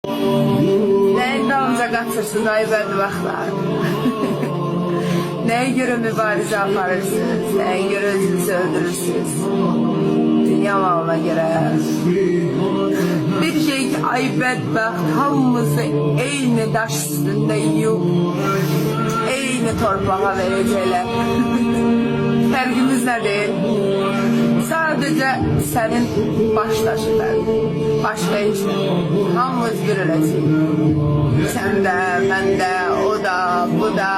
Neyin dalınca qaçırsınız ay bədbəxtlər? Nəyə görə mübarizə aparırsınız? Nəyə görə özünüzü öldürürsünüz? Dünya malına görə. Bir şey ki ay bədbəxt hamımızı eyni daş üstündə yiyib, eyni torpağa verəcəklər. Fərqimiz nədir? Sadəcə sənin baş daşıdır. Başqa heç nə. Hamımız bir öləcək. Sən də, mən də, o da, bu da.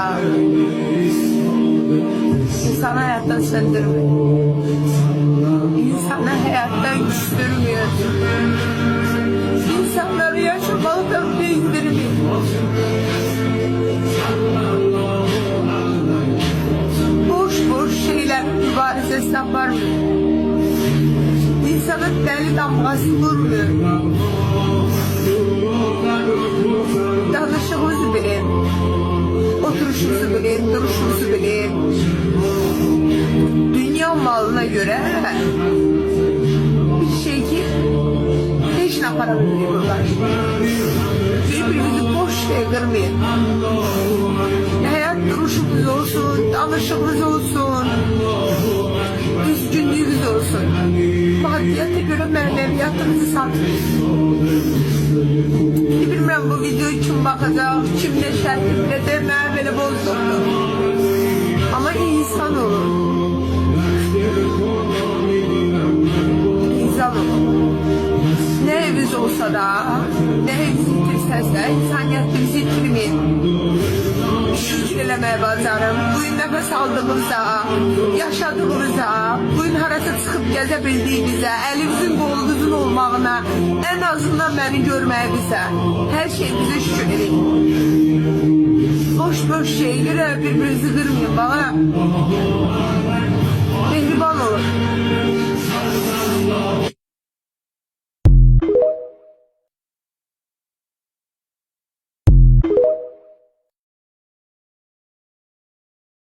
İnsanı həyatdan söndürmür. İnsanı həyatdan küstürmüyor. İnsanları yaşamaktan bezdirmir. Boş şeyler mübarizesi yaparmıyor. İnsanın deli damgası vurmuyor. Danışığınızı bilin. Oturuşunuzu bilin, duruşunuzu bilin. Dünya malına göre bir şey ki hiç ne yapabiliyorlar. Birbirinizi boş şey kırmayın. Hayat duruşunuz olsun, danışığınız olsun, düzgünlüğünüz olsun. Maddiyata göre mənəviyyatınızı satmayın. Bilmirəm bu videoyu kim bakacak, kim ne şərtliklə demə, belə bozdurdu. Ama insan olun. İnsan olun. Ne eviniz olsa da, ne evinizi itirsəz də, insaniyyətinizi itirmeyin. Şükür eləməyə bacarım. Bugün nəfəs aldığımıza, yaşadığımıza, bugün harasa çıxıb gəzə bildiyimizə, əlimizin qolumuzun olmağına, en azından beni görməyimizə, her şey bize şükür edin. Boş şeylere birbirinizi kırmayın bana. Mehriban olun.